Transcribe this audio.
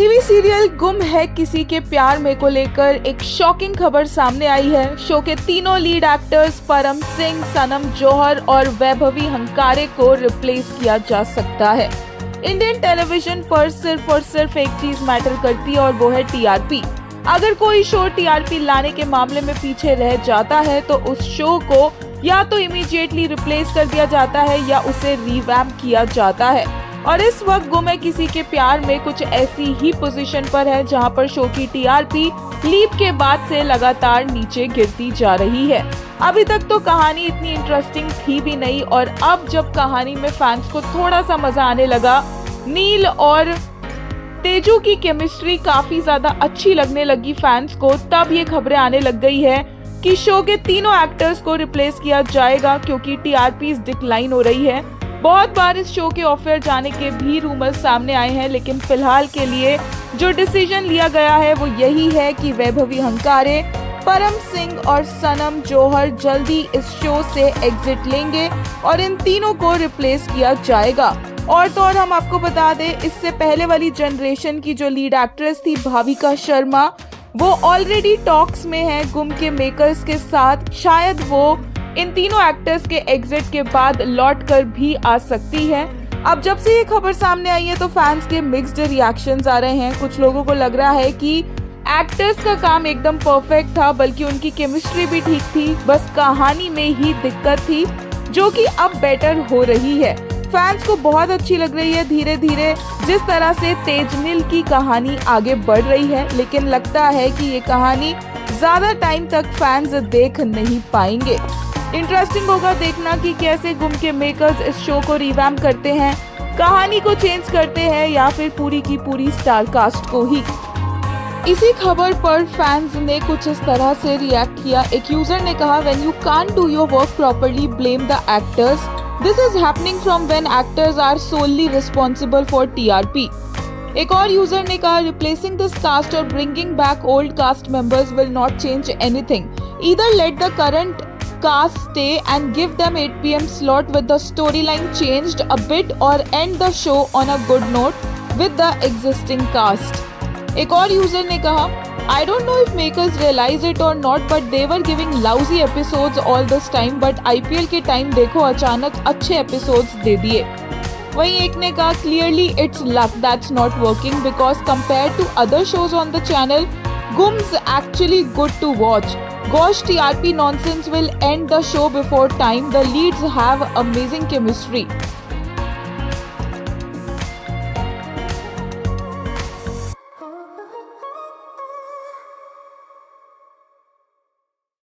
TV serial गुम है किसी के प्यार में को लेकर एक शॉकिंग खबर सामने आई है। शो के तीनों लीड एक्टर्स परम सिंह, सनम जौहर और वैभवी हंकारे को रिप्लेस किया जा सकता है। इंडियन टेलीविजन पर सिर्फ और सिर्फ एक चीज मैटर करती है और वो है टीआरपी। अगर कोई शो टीआरपी लाने के मामले में पीछे रह जाता है तो उस शो को या तो इमीडिएटली रिप्लेस कर दिया जाता है या उसे रिवैम्प किया जाता है। और इस वक्त गुम है किसी के प्यार में कुछ ऐसी ही पोजीशन पर है जहां पर शो की टीआरपी लीप के बाद से लगातार नीचे गिरती जा रही है। अभी तक तो कहानी इतनी इंटरेस्टिंग थी भी नहीं और अब जब कहानी में फैंस को थोड़ा सा मजा आने लगा, नील और तेजू की केमिस्ट्री काफी ज्यादा अच्छी लगने लगी फैंस को, तब ये खबरें आने लग गई है कि शो के तीनों एक्टर्स को रिप्लेस किया जाएगा क्योंकि टीआरपी डिक्लाइन हो रही है। बहुत बार इस शो के ऑफर जाने के भी रूमर्स सामने आए हैं, लेकिन फिलहाल के लिए जो डिसीजन लिया गया है वो यही है कि वैभवी हंकारे, परम सिंह और सनम जौहर जल्दी इस शो से एग्जिट लेंगे और इन तीनों को रिप्लेस किया जाएगा। और तो और हम आपको बता दें, इससे पहले वाली जनरेशन की जो लीड एक्ट्रेस थी भाविका शर्मा, वो ऑलरेडी टॉक्स में है गुम के मेकर्स के साथ। शायद वो इन तीनों एक्टर्स के एग्जिट के बाद लौट कर भी आ सकती है। अब जब से ये खबर सामने आई है तो फैंस के मिक्स्ड रिएक्शंस आ रहे हैं। कुछ लोगों को लग रहा है कि एक्टर्स का काम एकदम परफेक्ट था, बल्कि उनकी केमिस्ट्री भी ठीक थी, बस कहानी में ही दिक्कत थी जो कि अब बेटर हो रही है। फैंस को बहुत अच्छी लग रही है धीरे धीरे जिस तरह से तेजनील की कहानी आगे बढ़ रही है, लेकिन लगता है कि ये कहानी ज्यादा टाइम तक फैंस देख नहीं पाएंगे। इंटरेस्टिंग होगा देखना कि कैसे गुम के मेकर्स इस शो को रिवैम्प करते हैं, कहानी को चेंज करते हैं या फिर पूरी की पूरी स्टार कास्ट को ही। इसी खबर पर फैंस ने कुछ इस तरह से रिएक्ट किया। एक यूजर ने कहा, when you can't do your work properly blame the actors, this is happening from when actors are solely responsible for TRP. एक और यूजर ने कहा, रिप्लेसिंग दिस कास्ट और bringing back old cast members will not change anything, either let the current cast stay and give them 8 PM slot with the storyline changed a bit or end the show on a good note with the existing cast. एक और user ने कहा, I don't know if makers realize it or not but they were giving lousy episodes all this time but IPL के time देखो अचानक अच्छे episodes दे दिए। वहीं एक ने कहा, clearly it's luck that's not working because compared to other shows on the channel, Gum's actually good to watch. Gosh, TRP nonsense will end the show before time. The leads have amazing chemistry.